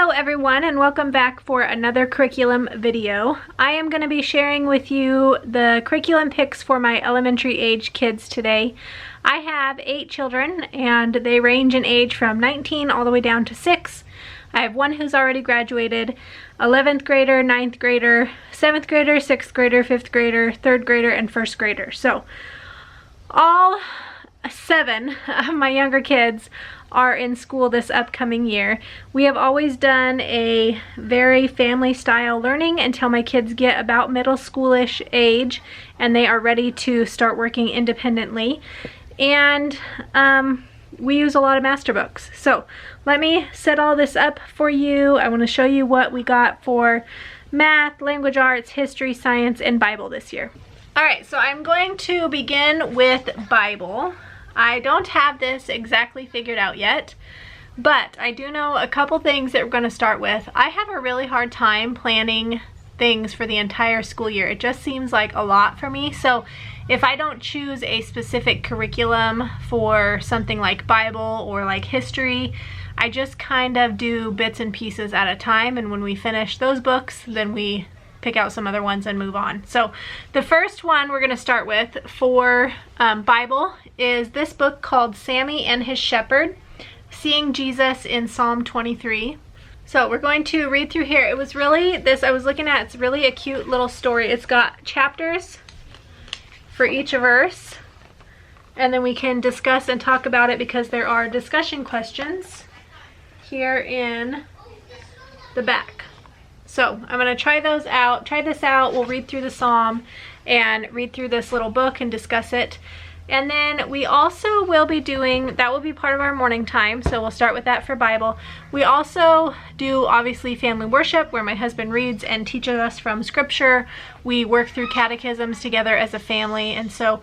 Hello everyone, and welcome back for another curriculum video. I am going to be sharing with you the curriculum picks for my elementary age kids today. I have 8 children and they range in age from 19 all the way down to 6. I have one who's already graduated, 11th grader, 9th grader, 7th grader, 6th grader, 5th grader, 3rd grader, and 1st grader. So all 7 of my younger kids are in school this upcoming year. We have always done a very family style learning until my kids get about middle schoolish age and they are ready to start working independently. And we use a lot of master books. So let me set all this up for you. I want to show you what we got for math, language arts, history, science, and Bible this year. Alright, so I'm going to begin with Bible. I don't have this exactly figured out yet, but I do know a couple things that we're going to start with. I have a really hard time planning things for the entire school year. It just seems like a lot for me. So if I don't choose a specific curriculum for something like Bible or like history, I just kind of do bits and pieces at a time, and when we finish those books, then we pick out some other ones and move on. So the first one we're going to start with for Bible is this book called Sammy and His Shepherd, Seeing Jesus in Psalm 23. So we're going to read through here. It was really this I was looking at. It's really a cute little story. It's got chapters for each verse, and then we can discuss and talk about it because there are discussion questions here in the back. So I'm going to try this out. We'll read through the psalm and read through this little book and discuss it. And then we also will be doing, that will be part of our morning time, so we'll start with that for Bible. We also do obviously family worship, where my husband reads and teaches us from scripture. We work through catechisms together as a family, and so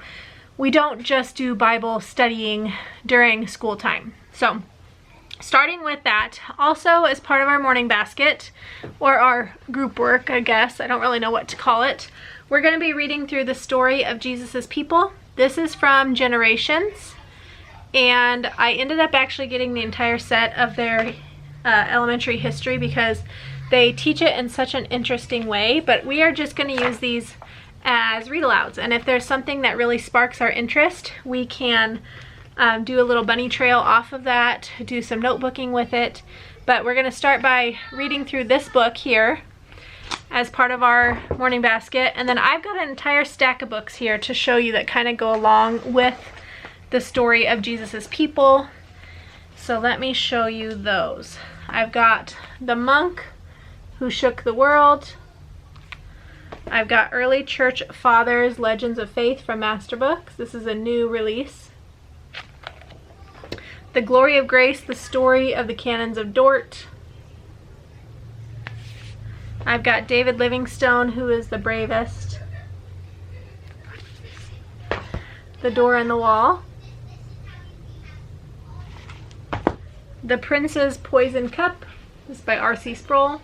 we don't just do Bible studying during school time. So starting with that, also as part of our morning basket, or our group work, I guess, I don't really know what to call it, we're going to be reading through the story of Jesus's people. This is from Generations, and I ended up actually getting the entire set of their elementary history because they teach it in such an interesting way, but we are just going to use these as read-alouds, and if there's something that really sparks our interest, we can do a little bunny trail off of that, do some notebooking with it. But we're going to start by reading through this book here as part of our morning basket, and then I've got an entire stack of books here to show you that kind of go along with the story of Jesus's people. So let me show you those. I've got The Monk Who Shook the World. I've got Early Church Fathers, Legends of Faith from Master Books. This is a new release. The Glory of Grace, the Story of the Canons of Dort. I've got David Livingstone, Who is the Bravest. The Door in the Wall. The Prince's Poison Cup. This is by R.C. Sproul.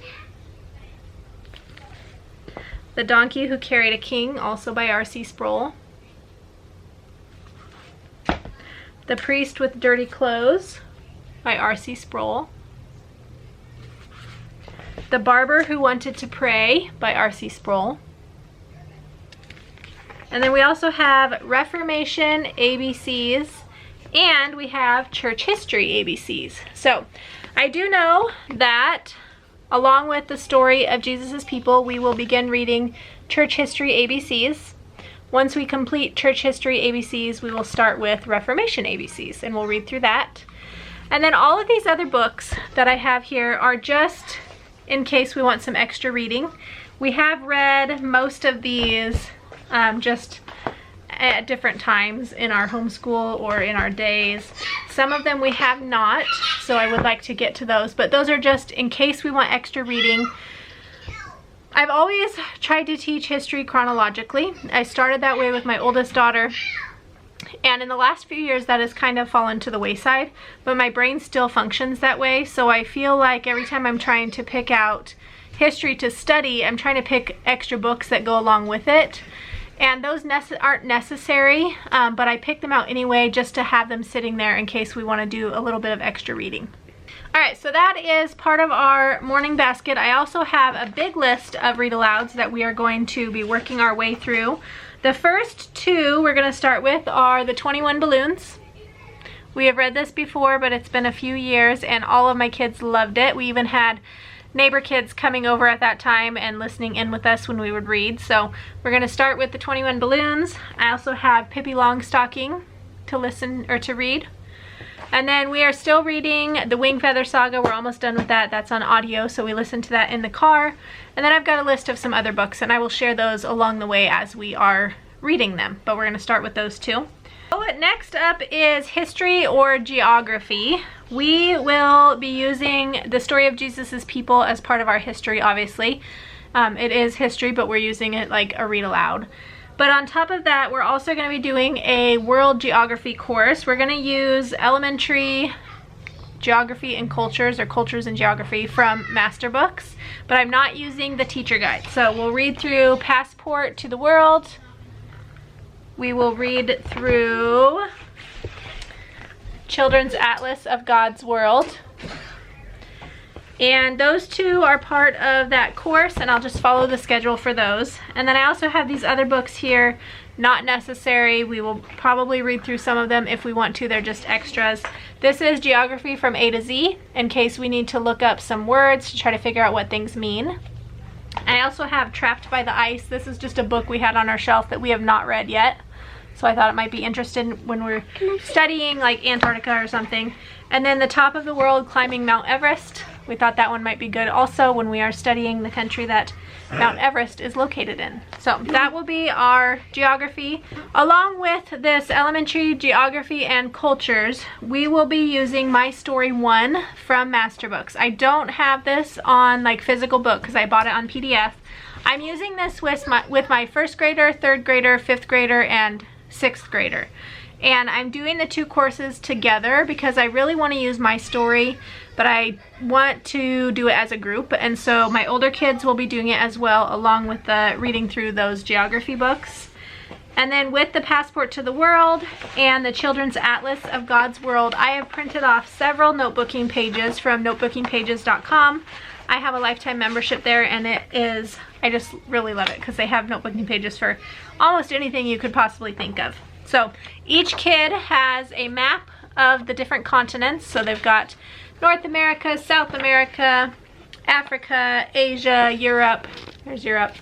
The Donkey Who Carried a King, also by R.C. Sproul. The Priest with Dirty Clothes by R.C. Sproul. The Barber Who Wanted to Pray by R.C. Sproul. And then we also have Reformation ABCs, and we have Church History ABCs. So I do know that along with the story of Jesus's people, we will begin reading Church History ABCs. Once we complete Church History ABCs, we will start with Reformation ABCs, and we'll read through that. And then all of these other books that I have here are just in case we want some extra reading. We have read most of these just at different times in our homeschool or in our days. Some of them we have not, so I would like to get to those, but those are just in case we want extra reading. I've always tried to teach history chronologically. I started that way with my oldest daughter, and in the last few years that has kind of fallen to the wayside, but my brain still functions that way, so I feel like every time I'm trying to pick out history to study, I'm trying to pick extra books that go along with it, and those aren't necessary, but I pick them out anyway just to have them sitting there in case we want to do a little bit of extra reading. Alright, so that is part of our morning basket. I also have a big list of read-alouds that we are going to be working our way through. The first two we're going to start with are the 21 Balloons. We have read this before, but it's been a few years and all of my kids loved it. We even had neighbor kids coming over at that time and listening in with us when we would read. So we're going to start with the 21 Balloons. I also have Pippi Longstocking to listen or to read. And then we are still reading the Wing Feather Saga. We're almost done with that. That's on audio, so we listen to that in the car. And then I've got a list of some other books, and I will share those along the way as we are reading them. But we're going to start with those two. So next up is history or geography. We will be using the story of Jesus's people as part of our history, obviously. It is history, but we're using it like a read aloud. But on top of that, we're also going to be doing a world geography course. We're going to use elementary geography and cultures, or cultures and geography, from master books. But I'm not using the teacher guide. So we'll read through Passport to the World. We will read through Children's Atlas of God's World. And those two are part of that course, and I'll just follow the schedule for those. And then I also have these other books here, not necessary. We will probably read through some of them if we want to. They're just extras. This is Geography from A to Z, in case we need to look up some words to try to figure out what things mean. I also have Trapped by the Ice. This is just a book we had on our shelf that we have not read yet. So I thought it might be interesting when we're studying like Antarctica or something. And then The Top of the World, Climbing Mount Everest. We thought that one might be good also when we are studying the country that Mount Everest is located in. So that will be our geography. Along with this elementary geography and cultures, we will be using My Story 1 from Master Books. I don't have this on like physical book because I bought it on PDF. I'm using this with my first grader, third grader, fifth grader, and sixth grader. And I'm doing the two courses together because I really want to use My Story, but I want to do it as a group. And so my older kids will be doing it as well, along with the reading through those geography books. And then with the Passport to the World and the Children's Atlas of God's World, I have printed off several notebooking pages from notebookingpages.com. I have a lifetime membership there, and it is, I just really love it because they have notebooking pages for almost anything you could possibly think of. So each kid has a map of the different continents. So they've got North America, South America, Africa, Asia, Europe. There's Europe.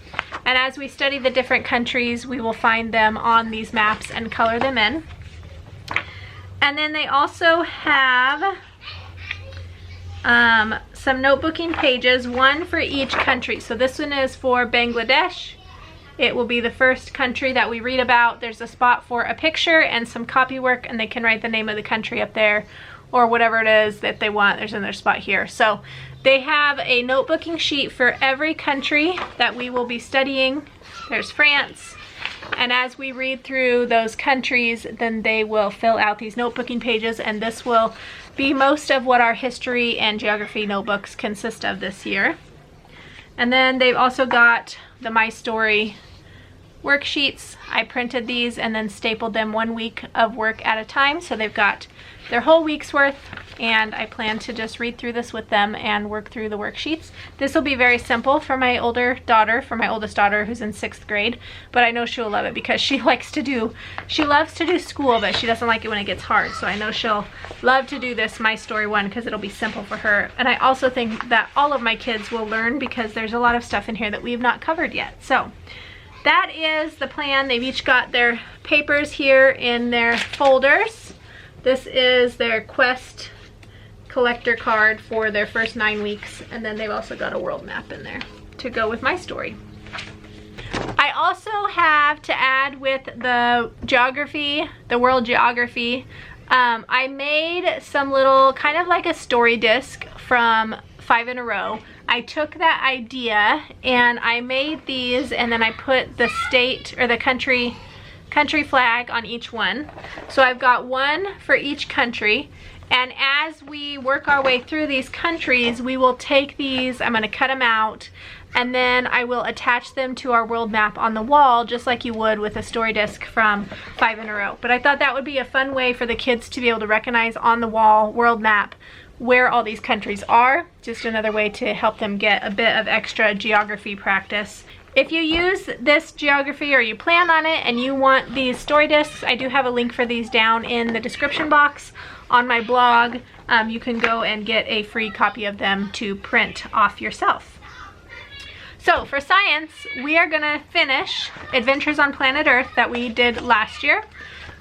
And as we study the different countries, we will find them on these maps and color them in. And then they also have some notebooking pages, one for each country. So this one is for Bangladesh. It will be the first country that we read about. There's a spot for a picture and some copy work, and they can write the name of the country up there or whatever it is that they want. There's in their spot here. So they have a notebooking sheet for every country that we will be studying. There's France. And as we read through those countries, then they will fill out these notebooking pages, and this will be most of what our history and geography notebooks consist of this year. And then they've also got the My Story worksheets. I printed these and then stapled them 1 week of work at a time. So they've got their whole week's worth, and I plan to just read through this with them and work through the worksheets. This will be very simple for my older daughter, for my oldest daughter who's in 6th grade, but I know she'll love it because she loves to do school, but she doesn't like it when it gets hard. So I know she'll love to do this My Story 1 because it'll be simple for her. And I also think that all of my kids will learn because there's a lot of stuff in here that we've not covered yet. So that is the plan. They've each got their papers here in their folders. This is their Quest collector card for their first 9 weeks, and then they've also got a world map in there to go with My Story. I also have to add with the geography, the world geography, I made some little, kind of like a story disc from 5 in a Row. I took that idea and I made these, and then I put the state or the country flag on each one. So I've got one for each country, and as we work our way through these countries, we will take these, I'm going to cut them out, and then I will attach them to our world map on the wall, just like you would with a story disc from 5 in a Row. But I thought that would be a fun way for the kids to be able to recognize on the wall world map where all these countries are. Just another way to help them get a bit of extra geography practice. If you use this geography or you plan on it and you want these story discs, I do have a link for these down in the description box on my blog. You can go and get a free copy of them to print off yourself. So for science, we are gonna finish Adventures on Planet Earth that we did last year.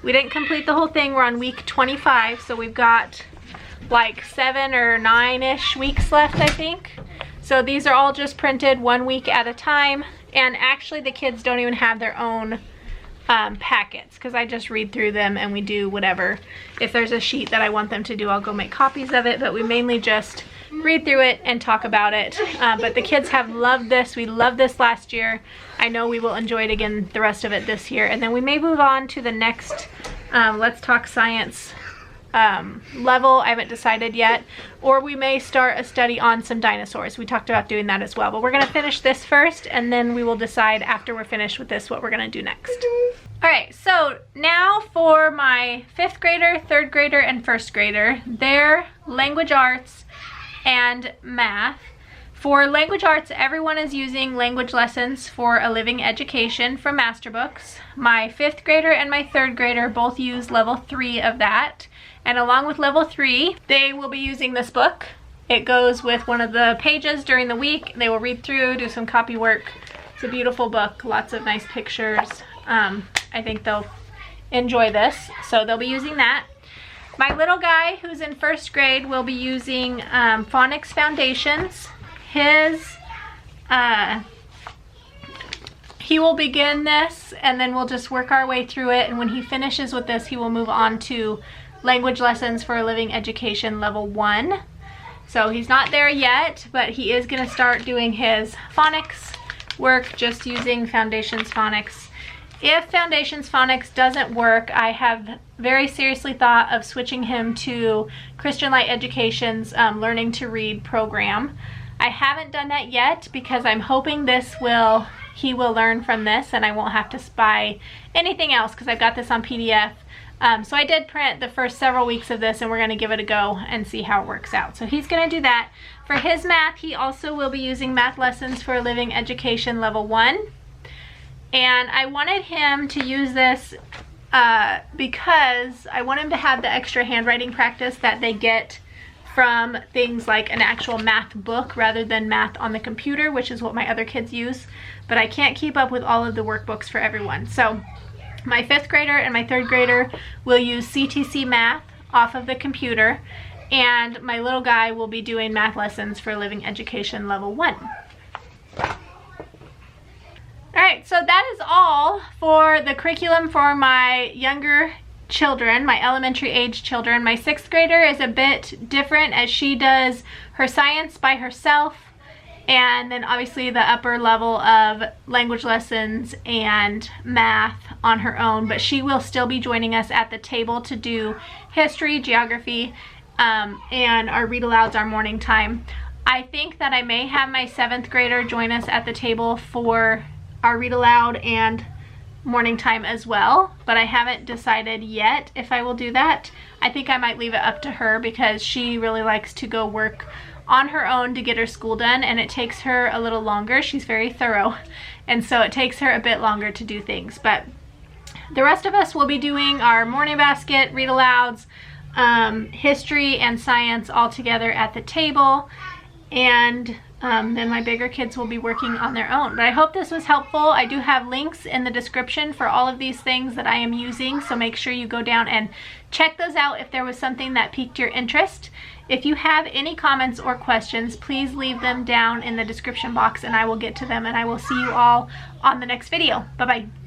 We didn't complete the whole thing. We're on week 25, so we've got like 7 or 9-ish weeks left, I think. So these are all just printed 1 week at a time, and actually the kids don't even have their own packets, because I just read through them and we do whatever. If there's a sheet that I want them to do, I'll go make copies of it, but we mainly just read through it and talk about it. But the kids have loved this. We loved this last year. I know we will enjoy it again the rest of it this year, and then we may move on to the next Let's Talk Science level. I haven't decided yet, or we may start a study on some dinosaurs. We talked about doing that as well, but we're going to finish this first, and then we will decide after we're finished with this what we're going to do next. Alright, so now for my 5th grader, 3rd grader, and 1st grader, their language arts and math. For language arts, everyone is using Language Lessons for a Living Education from Masterbooks. My 5th grader and my 3rd grader both use level 3 of that. And along with level 3, they will be using this book. It goes with one of the pages during the week. They will read through, do some copy work. It's a beautiful book, lots of nice pictures. I think they'll enjoy this, so they'll be using that. My little guy, who's in 1st grade, will be using Phonics Foundations. He will begin this, and then we'll just work our way through it, and when he finishes with this, he will move on to Language Lessons for a Living Education level 1. So he's not there yet, but he is going to start doing his phonics work just using Foundations Phonics. If Foundations Phonics doesn't work, I have very seriously thought of switching him to Christian Light Education's Learning to Read program. I haven't done that yet because I'm hoping he will learn from this and I won't have to buy anything else because I've got this on PDF. So I did print the first several weeks of this, and we're going to give it a go and see how it works out. So he's going to do that. For his math, he also will be using Math Lessons for a Living Education level 1. And I wanted him to use this because I want him to have the extra handwriting practice that they get from things like an actual math book rather than math on the computer, which is what my other kids use. But I can't keep up with all of the workbooks for everyone. So my 5th grader and my 3rd grader will use CTC Math off of the computer, and my little guy will be doing Math Lessons for Living Education level 1. Alright, so that is all for the curriculum for my younger children, my elementary age children. My 6th grader is a bit different as she does her science by herself, and then obviously the upper level of language lessons and math on her own, but she will still be joining us at the table to do history, geography, and our read alouds, our morning time. I think that I may have my 7th grader join us at the table for our read aloud and morning time as well, but I haven't decided yet if I will do that. I think I might leave it up to her because she really likes to go work on her own to get her school done, and it takes her a little longer. She's very thorough, and so it takes her a bit longer to do things. But the rest of us will be doing our morning basket, read alouds, history and science all together at the table, and then my bigger kids will be working on their own. But I hope this was helpful. I do have links in the description for all of these things that I am using, so make sure you go down and check those out if there was something that piqued your interest. If you have any comments or questions, please leave them down in the description box and I will get to them, and I will see you all on the next video. Bye-bye.